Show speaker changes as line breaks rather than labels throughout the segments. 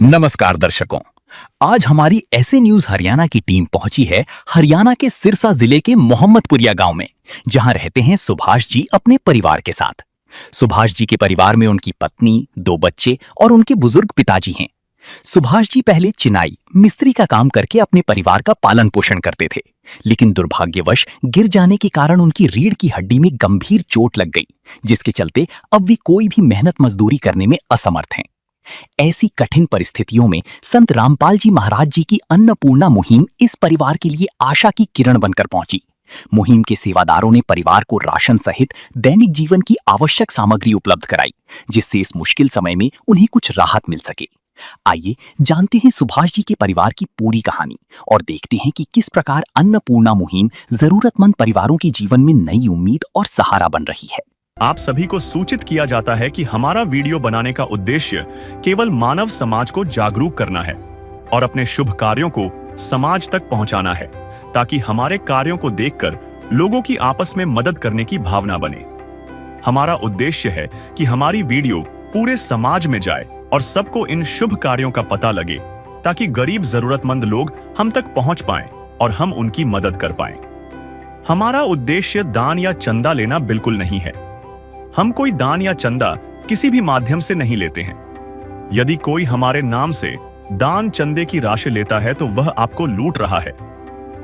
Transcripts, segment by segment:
नमस्कार दर्शकों। आज हमारी ऐसे न्यूज हरियाणा की टीम पहुंची है हरियाणा के सिरसा जिले के मोहम्मदपुरिया गांव में, जहां रहते हैं सुभाष जी अपने परिवार के साथ। सुभाष जी के परिवार में उनकी पत्नी, 2 बच्चे और उनके बुजुर्ग पिताजी हैं। सुभाष जी पहले चिनाई मिस्त्री का काम करके अपने परिवार का पालन पोषण करते थे, लेकिन दुर्भाग्यवश गिर जाने के कारण उनकी रीढ़ की हड्डी में गंभीर चोट लग गई, जिसके चलते अब वे कोई भी मेहनत मजदूरी करने में असमर्थ हैं। ऐसी कठिन परिस्थितियों में संत रामपाल जी महाराज जी की अन्नपूर्णा मुहिम इस परिवार के लिए आशा की किरण बनकर पहुंची। मुहिम के सेवादारों ने परिवार को राशन सहित दैनिक जीवन की आवश्यक सामग्री उपलब्ध कराई, जिससे इस मुश्किल समय में उन्हें कुछ राहत मिल सके। आइए जानते हैं सुभाष जी के परिवार की पूरी कहानी और देखते हैं कि किस प्रकार अन्नपूर्णा मुहिम जरूरतमंद परिवारों के जीवन में नई उम्मीद और सहारा बन रही है।
आप सभी को सूचित किया जाता है कि हमारा वीडियो बनाने का उद्देश्य केवल मानव समाज को जागरूक करना है और अपने शुभ कार्यों को समाज तक पहुंचाना है, ताकि हमारे कार्यों को देखकर लोगों की आपस में मदद करने की भावना बने। हमारा उद्देश्य है कि हमारी वीडियो पूरे समाज में जाए और सबको इन शुभ कार्यों का पता लगे, ताकि गरीब जरूरतमंद लोग हम तक पहुंच पाएं और हम उनकी मदद कर पाएं। हमारा उद्देश्य दान या चंदा लेना बिल्कुल नहीं है। हम कोई दान या चंदा किसी भी माध्यम से नहीं लेते हैं। यदि कोई हमारे नाम से दान चंदे की राशि लेता है तो वह आपको लूट रहा है।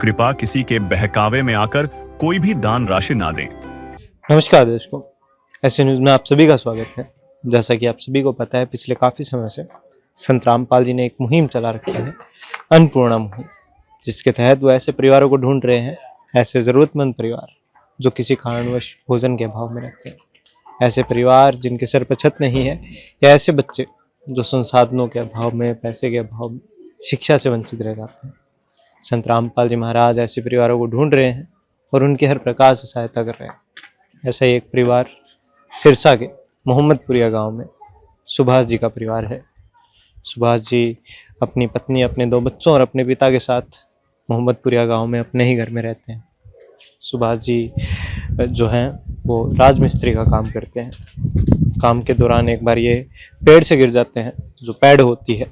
कृपया किसी के बहकावे में आकर कोई भी दान राशि ना दें।
नमस्कार दर्शकों, ऐसे न्यूज में आप सभी का स्वागत है। जैसा कि आप सभी को पता है, पिछले काफी समय से संत रामपाल जी ने एक मुहिम चला रखी है, अन्नपूर्णा मुहिम, जिसके तहत वो ऐसे परिवारों को ढूंढ रहे हैं, ऐसे जरूरतमंद परिवार जो किसी कारणवश भोजन के अभाव में रहते हैं, ऐसे परिवार जिनके सर पर छत नहीं है, या ऐसे बच्चे जो संसाधनों के अभाव में, पैसे के अभाव में, शिक्षा से वंचित रह जाते हैं। संत रामपाल जी महाराज ऐसे परिवारों को ढूंढ रहे हैं और उनकी हर प्रकार से सहायता कर रहे हैं। ऐसा ही एक परिवार सिरसा के मोहम्मदपुरिया गांव में सुभाष जी का परिवार है। सुभाष जी अपनी पत्नी, अपने 2 बच्चों और अपने पिता के साथ मोहम्मदपुरिया गांव में अपने ही घर में रहते हैं। सुभाष जी जो हैं वो राजमिस्त्री का काम करते हैं। काम के दौरान एक बार ये पेड़ से गिर जाते हैं, जो पैड होती है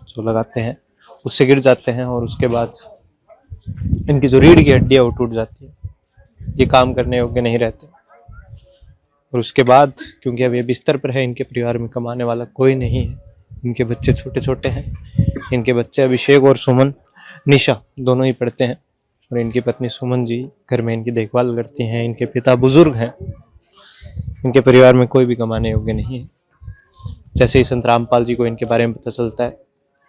जो लगाते हैं उससे गिर जाते हैं, और उसके बाद इनकी जो रीढ़ की हड्डी है वो टूट जाती है। ये काम करने योग्य नहीं रहते, और उसके बाद क्योंकि अब ये बिस्तर पर है, इनके परिवार में कमाने वाला कोई नहीं है। इनके बच्चे छोटे छोटे हैं। इनके बच्चे अभिषेक और सुमन, निशा दोनों ही पढ़ते हैं, और इनकी पत्नी सुमन जी घर में इनकी देखभाल करती हैं। इनके पिता बुजुर्ग हैं। इनके परिवार में कोई भी कमाने योग्य नहीं है। जैसे ही संत रामपाल जी को इनके बारे में पता चलता है,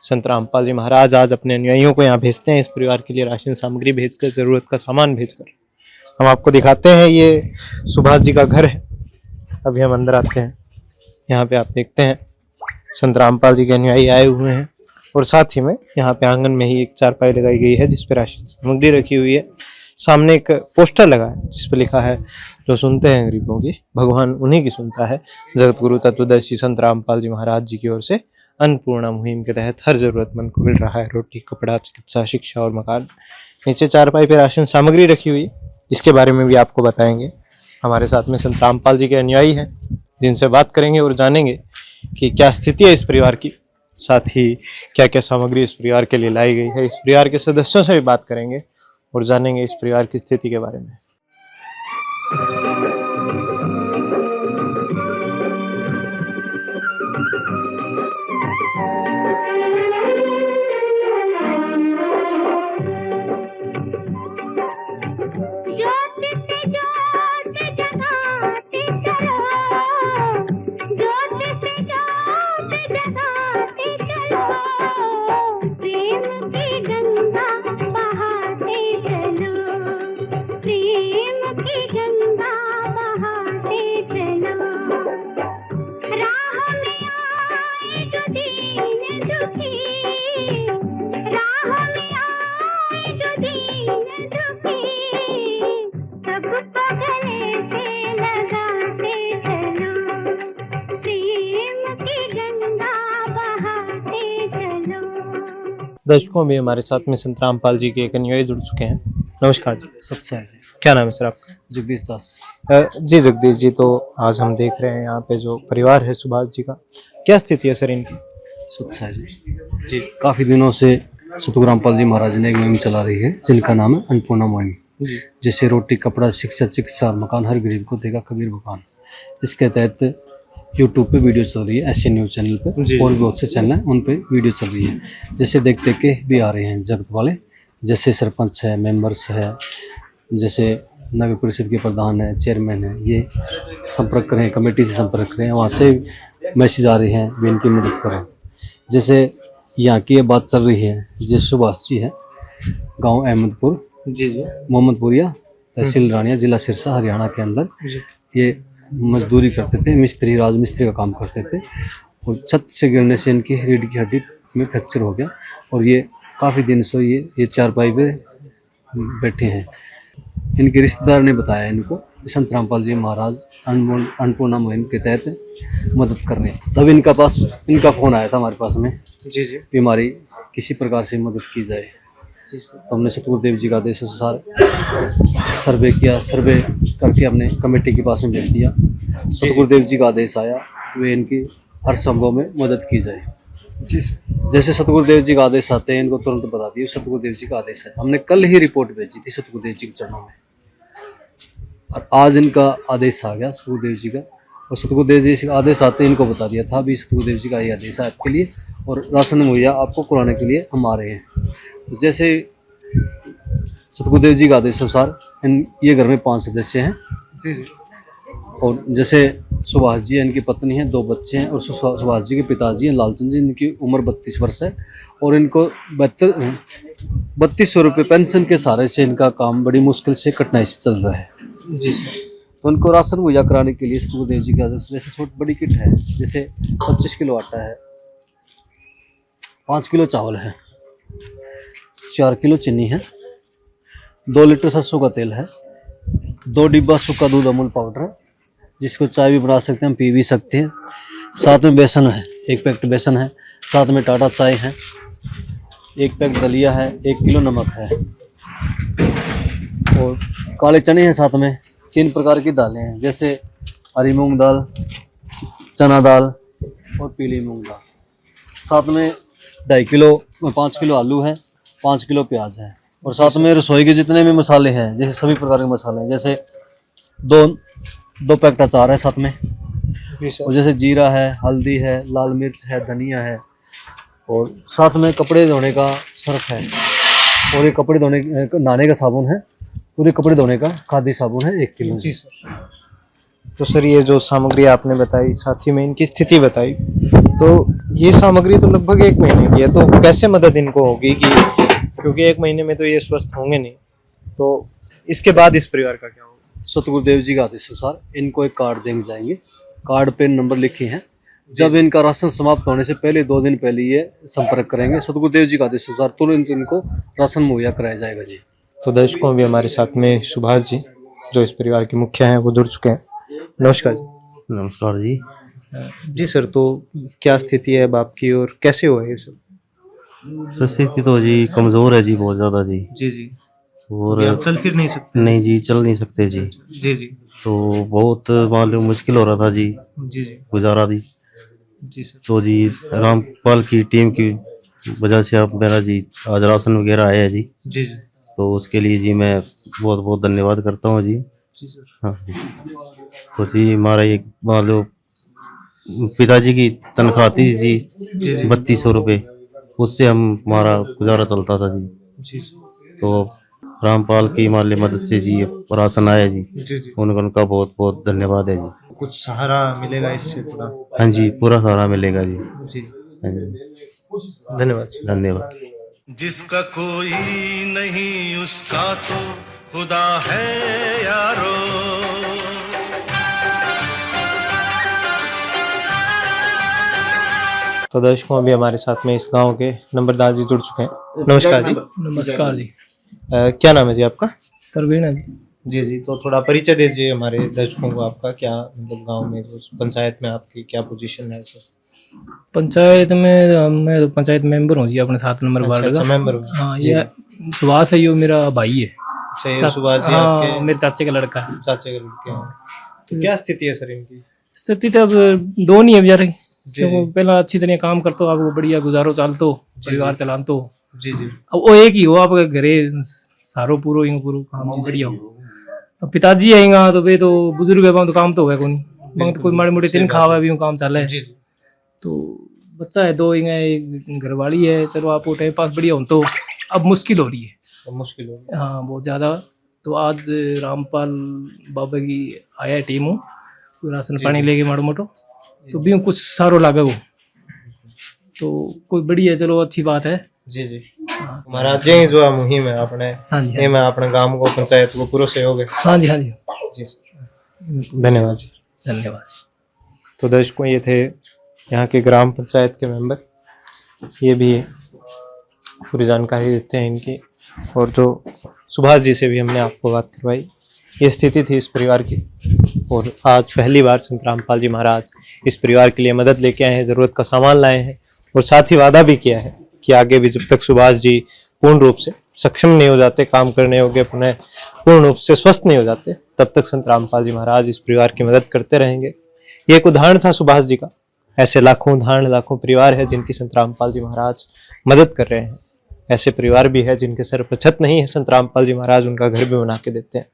संत रामपाल जी महाराज आज अपने अनुयायियों को यहाँ भेजते हैं, इस परिवार के लिए राशन सामग्री भेजकर, जरूरत का सामान भेजकर। हम आपको दिखाते हैं, ये सुभाष जी का घर है। अभी हम अंदर आते हैं। यहाँ पे आप देखते हैं संत रामपाल जी के अनुयायी आए हुए हैं, और साथ ही में यहाँ पे आंगन में ही एक चारपाई लगाई गई है, जिस पे राशन सामग्री रखी हुई है। सामने एक पोस्टर लगा है जिस पे लिखा है, जो सुनते हैं गरीबों की, भगवान उन्हीं की सुनता है। जगत गुरु तत्वदर्शी संत रामपाल जी महाराज जी की ओर से अन्नपूर्णा मुहिम के तहत हर जरूरतमंद को मिल रहा है रोटी, कपड़ा, चिकित्सा, शिक्षा और मकान। नीचे चारपाई पे राशन सामग्री रखी हुई, इसके बारे में भी आपको बताएंगे। हमारे साथ में संत रामपाल जी के अनुयायी हैं, जिनसे बात करेंगे और जानेंगे कि क्या स्थिति है इस परिवार की, साथ ही क्या क्या सामग्री इस परिवार के लिए लाई गई है। इस परिवार के सदस्यों से भी बात करेंगे और जानेंगे इस परिवार की स्थिति के बारे में। दर्शकों में हमारे साथ में संत रामपाल जी के एक अनुयायी जुड़ चुके हैं। नमस्कार जी।
सत्संग।
क्या नाम है सर आपका?
जगदीश दास।
जी जगदीश जी, तो आज हम देख रहे हैं यहाँ पे जो परिवार है सुभाष जी का, क्या स्थिति है सर इनकी?
सत्साई जी
जी
काफ़ी दिनों से सतगुरु रामपाल जी महाराज ने एक मुहिम चला रही है जिनका नाम है अन्नपूर्णा मुहिम।
जी
जैसे रोटी कपड़ा शिक्षा चिकित्सा और मकान हर गरीब को देगा कबीर भगवान। इसके तहत यूट्यूब पे वीडियो चल रही है ऐसे न्यूज़ चैनल पे
जी।
और भी बहुत से चैनल हैं उन पे वीडियो चल रही है। जैसे देख देख के भी आ रहे हैं जगत वाले, जैसे सरपंच है, मेंबर्स है, जैसे नगर परिषद के प्रधान है, चेयरमैन है, ये संपर्क करें, कमेटी से संपर्क करें, वहाँ से मैसेज आ रहे हैं भी इनकी मदद करें। जैसे यहाँ की ये बात चल रही है, जैसे सुभाष जी है, गांव अहमदपुर,
जी जी
मोहम्मदपुरिया, तहसील रानिया, जिला सिरसा, हरियाणा के अंदर
जी
ये मजदूरी करते थे, मिस्त्री, राजमिस्त्री का काम करते थे और छत से गिरने से इनकी रीढ़ की हड्डी में फ्रैक्चर हो गया और ये काफ़ी दिन से ये चारपाई पे बैठे हैं। इनके रिश्तेदार ने बताया इनको संत रामपाल जी महाराज अन्नपूर्णा मुहिम के तहत मदद कर रहे हैं। तब इनका फ़ोन आया था हमारे पास में
जी जी
कि हमारी किसी प्रकार से मदद की जाए।
जी सर
तो हमने सतगुरुदेव जी का आदेश अनुसार सर्वे किया, सर्वे करके हमने कमेटी के पास में भेज दिया। सतगुरुदेव जी का आदेश आया वे इनकी हर संभव में मदद की जाए।
जी सर
जैसे सतगुरुदेव जी का आदेश आते हैं इनको तुरंत बता दिए सतगुरुदेव जी का आदेश है। हमने कल ही रिपोर्ट भेजी थी सतगुरुदेव जी के चरणों में और आज इनका आदेश आ गया सतगुरुदेव जी का। और सतगुरुदेव जी का आदेश आते ही इनको बता दिया था भी सतगुरुदेव जी का ये आदेश है आपके लिए और राशन मुहैया आपको कराने के लिए हम आ रहे हैं। तो जैसे सतगुरुदेव जी का आदेश अनुसार ये घर में 5 सदस्य हैं
जी जी
और जैसे सुभाष जी हैं, इनकी पत्नी है, 2 बच्चे हैं और सुभाष जी के पिताजी हैं लालचंद जी, इनकी उम्र 32 वर्ष है और इनको 3200 रुपये पेंशन के सहारे से इनका काम बड़ी मुश्किल से कठिनाई से चल रहा है।
जी सर
तो उनको राशन मुहैया कराने के लिए सतगुरुदेव जी के आदेश जैसे छोटी बड़ी किट है, जैसे 25 किलो आटा है, 5 किलो चावल है, 4 किलो चीनी है, 2 लीटर सरसों का तेल है, 2 डिब्बा सूखा दूध अमूल पाउडर है जिसको चाय भी बना सकते हैं, पी भी सकते हैं। साथ में बेसन है, 1 पैकेट बेसन है, साथ में टाटा चाय है, 1 पैकेट दलिया है, 1 किलो नमक है और काले चने हैं। साथ में 3 प्रकार की दालें हैं जैसे हरी मूंग दाल, चना दाल और पीली मूंग दाल। साथ में 5 किलो आलू है, 5 किलो प्याज है और साथ में रसोई के जितने भी मसाले हैं जैसे सभी प्रकार के मसाले हैं, जैसे 2 पैकेट अचार है साथ में
जी सर
और जैसे जीरा है, हल्दी है, लाल मिर्च है, धनिया है और साथ में कपड़े धोने का सर्फ है और ये कपड़े धोने नहाने का साबुन है, पूरे कपड़े धोने का खादी साबुन है 1 किलो।
जी सर तो सर ये जो सामग्री आपने बताई, साथ ही में इनकी स्थिति बताई, तो ये सामग्री तो लगभग 1 महीने की है, तो कैसे मदद इनको होगी कि क्योंकि 1 महीने में तो ये स्वस्थ होंगे नहीं, तो इसके बाद इस परिवार का क्या होगा?
सतगुरुदेव जी के आदेश अनुसार इनको एक कार्ड देंगे जाएंगे, कार्ड पे नंबर लिखे हैं। जब इनका राशन समाप्त होने से पहले 2 दिन पहले ये संपर्क करेंगे, सतगुरुदेव जी के आदेश अनुसार तुरंत इनको राशन मुहैया कराया जाएगा जी।
तो दर्शकों अभी हमारे साथ में सुभाष जी जो इस परिवार के मुखिया हैं वो जुड़ चुके हैं। नमस्कार जी।
नमस्कार जी।
जी सर, तो क्या स्थिति है बाप की और कैसे हुआ ये सब?
तो स्थिति तो जी कमजोर है जी, बहुत ज्यादा जी।
जी जी
और
आप चल फिर नहीं सकते?
नहीं जी, चल नहीं सकते जी।
जी जी
तो बहुत मालूम मुश्किल हो रहा था जी,
जी जी
गुजारा दी।
जी सर
तो जी रामपाल की टीम की वजह से आप मेरा जी आज राशन वगैरह आया है जी,
जी जी
तो उसके लिए जी मैं बहुत बहुत धन्यवाद करता हूँ जी।
जी सर
हाँ जी। तो जी हमारा एक मान लो पिताजी की तनख्वाह थी जी 3200 रुपये, उससे हमारा गुजारा चलता था जी।
जी
तो रामपाल की माली मदद से जी राशन आया जी,
जी जी
उनका बहुत बहुत धन्यवाद है जी।
कुछ सहारा मिलेगा इससे थोड़ा?
हाँ जी, पूरा सहारा मिलेगा जी।
जी
हाँ जी,
धन्यवाद जी।
धन्यवाद।
जिसका कोई नहीं उसका तो खुदा है यारो।
तो दर्शकों अभी हमारे साथ में इस गांव के नंबरदार जी जुड़ चुके हैं। नमस्कार जी।
नमस्कार जी।
क्या नाम है जी आपका?
परवीन है जी।
जी जी, तो थोड़ा परिचय दीजिए हमारे दर्शकों को आपका, क्या मतलब गांव में उस पंचायत में आपकी क्या पोजीशन है सर?
पंचायत में मैं तो पंचायत मेंबर हूँ जी, अपने 7 नंबर वार्ड का।
मेंबर हो?
हाँ, ये सुभाष है, यो मेरा भाई है।
अच्छा, ये सुभाष जी
हाँ,
आपके
मेरे चाचे का लड़का है।
चाचे के लड़के हैं। तो क्या स्थिति है सर इनकी?
स्थिति तो अब 2 नहीं है बेचारे, क्योंकि पहला अच्छी तरह काम करते हो, आपको बढ़िया गुजारो चालतो, परिवार चलातो।
जी जी
अब वो एक ही हो आपके घरे सारो पूरो ही पूरो काम बढ़िया हो। अब पिताजी आएगा तो वे तो बुजुर्ग है, तो काम तो है कोनी, तो कोई माड़ी मोटी तीन खावा भी काम चल है। तो बच्चा है दो, एक घरवाली है, चलो आपको टाइम पास बढ़िया हो। तो अब मुश्किल हो रही है,
मुश्किल हो
हाँ बहुत ज़्यादा। तो आज रामपाल बाबा की आया टीम हो, राशन पानी लेके माड़ो मोटो, तो भी कुछ सारो लागे वो, तो कोई बढ़िया, चलो अच्छी बात है।
जी जी महाराज जी जो आ मुहिम है अपने
हाँ जी,
ये में अपने गांव को पंचायत को पूरा सहयोग है।
हाँ जी, हाँ जी,
जी धन्यवाद जी।
धन्यवाद।
तो दर्शकों ये थे यहाँ के ग्राम पंचायत के मेंबर, ये भी पूरी जानकारी देते हैं इनकी। और जो सुभाष जी से भी हमने आपको बात करवाई, ये स्थिति थी इस परिवार की। और आज पहली बार संत रामपाल जी महाराज इस परिवार के लिए मदद लेके आए हैं, ज़रूरत का सामान लाए हैं, और साथ ही वादा भी किया है कि आगे भी जब तक सुभाष जी पूर्ण रूप से सक्षम नहीं हो जाते, काम करने योग्य, अपने पूर्ण रूप से स्वस्थ नहीं हो जाते, तब तक संत रामपाल जी महाराज इस परिवार की मदद करते रहेंगे। ये एक उदाहरण था सुभाष जी का। ऐसे लाखों उदाहरण, लाखों परिवार है जिनकी संत रामपाल जी महाराज मदद कर रहे हैं। ऐसे परिवार भी है जिनके सर पर छत नहीं है, संत रामपाल जी महाराज उनका घर भी बना के देते हैं।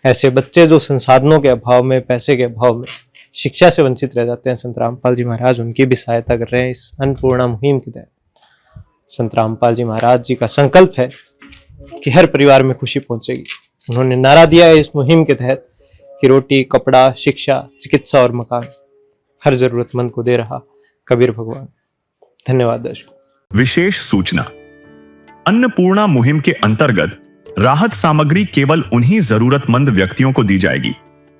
ऐसे बच्चे जो संसाधनों के अभाव में, पैसे के अभाव में शिक्षा से वंचित रह जाते हैं, संत रामपाल जी महाराज उनकी भी सहायता कर रहे हैं इस अन्नपूर्णा मुहिम के तहत। संत रामपाल जी महाराज जी का संकल्प है कि हर परिवार में खुशी पहुंचेगी। उन्होंने नारा दिया है इस मुहिम के तहत कि रोटी, कपड़ा, शिक्षा, चिकित्सा और मकान हर जरूरतमंद को दे रहा कबीर भगवान। धन्यवाद दर्शकों।
विशेष सूचना, अन्नपूर्णा मुहिम के अंतर्गत राहत सामग्री केवल उन्हीं जरूरतमंद व्यक्तियों को दी जाएगी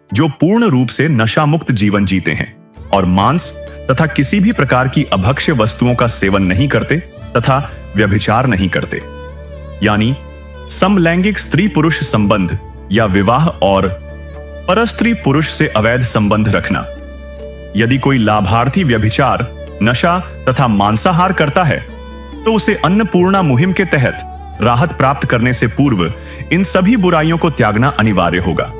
जो पूर्ण रूप से नशा मुक्त जीवन जीते हैं और मांस तथा किसी भी प्रकार की अभक्ष्य वस्तुओं का सेवन नहीं करते तथा व्यभिचार नहीं करते, यानी समलैंगिक स्त्री पुरुष संबंध या विवाह और परस्त्री पुरुष से अवैध संबंध रखना। यदि कोई लाभार्थी व्यभिचार, नशा तथा मांसाहार करता है तो उसे अन्नपूर्णा मुहिम के तहत राहत प्राप्त करने से पूर्व इन सभी बुराइयों को त्यागना अनिवार्य होगा।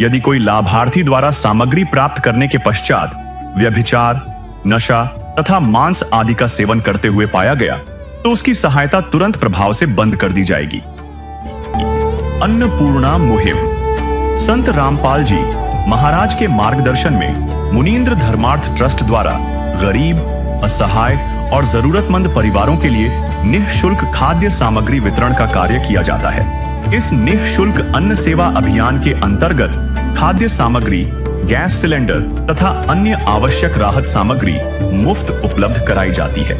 यदि कोई लाभार्थी द्वारा सामग्री प्राप्त करने के पश्चात व्यभिचार, नशा तथा मांस आदि का सेवन करते हुए पाया गया तो उसकी सहायता तुरंत प्रभाव से बंद कर दी जाएगी। अन्नपूर्णा मुहिम संत रामपाल जी महाराज के मार्गदर्शन में मुनींद्र धर्मार्थ ट्रस्ट द्वारा गरीब, असहाय और जरूरतमंद परिवारों के लिए निःशुल्क खाद्य सामग्री वितरण का कार्य किया जाता है। इस निःशुल्क अन्न सेवा अभियान के अंतर्गत खाद्य सामग्री, गैस सिलेंडर तथा अन्य आवश्यक राहत सामग्री मुफ्त उपलब्ध कराई जाती है।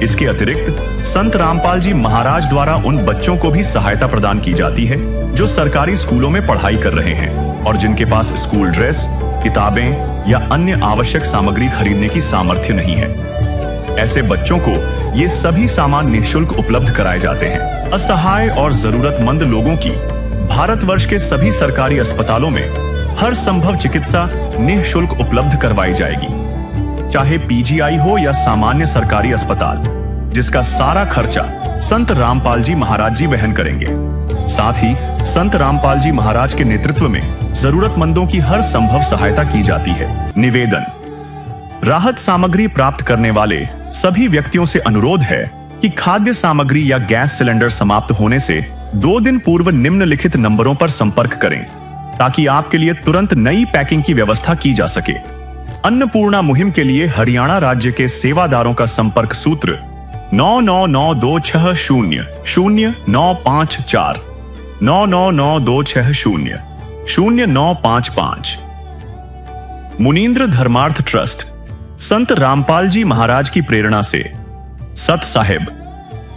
इसके अतिरिक्त संत रामपाल जी महाराज द्वारा उन बच्चों को भी सहायता प्रदान की जाती है जो सरकारी स्कूलों में पढ़ाई कर रहे हैं और जिनके पास स्कूल ड्रेस, किताबें या अन्य आवश्यक सामग्री खरीदने की सामर्थ्य नहीं है। ऐसे बच्चों को ये सभी सामान निःशुल्क उपलब्ध कराए जाते हैं। असहाय और जरूरतमंद लोगों की भारतवर्ष के सभी सरकारी अस्पतालों में हर संभव चिकित्सा निःशुल्क उपलब्ध करवाई जाएगी, चाहे पीजीआई हो या सामान्य सरकारी अस्पताल, जिसका सारा खर्चा संत रामपाल जी महाराज जी वहन करेंगे। साथ ही संत रामपाल जी महाराज के नेतृत्व में जरूरतमंदों की हर संभव सहायता की जाती है। निवेदन, राहत सामग्री प्राप्त करने वाले सभी व्यक्तियों से अनुरोध है कि खाद्य सामग्री या गैस सिलेंडर समाप्त होने से 2 दिन पूर्व निम्नलिखित नंबरों पर संपर्क करें ताकि आपके लिए तुरंत नई पैकिंग की व्यवस्था की जा सके। अन्नपूर्णा मुहिम के लिए हरियाणा राज्य के सेवादारों का संपर्क सूत्र 9992600954 9992600955। मुनींद्र धर्मार्थ ट्रस्ट संत रामपाल जी महाराज की प्रेरणा से सत साहिब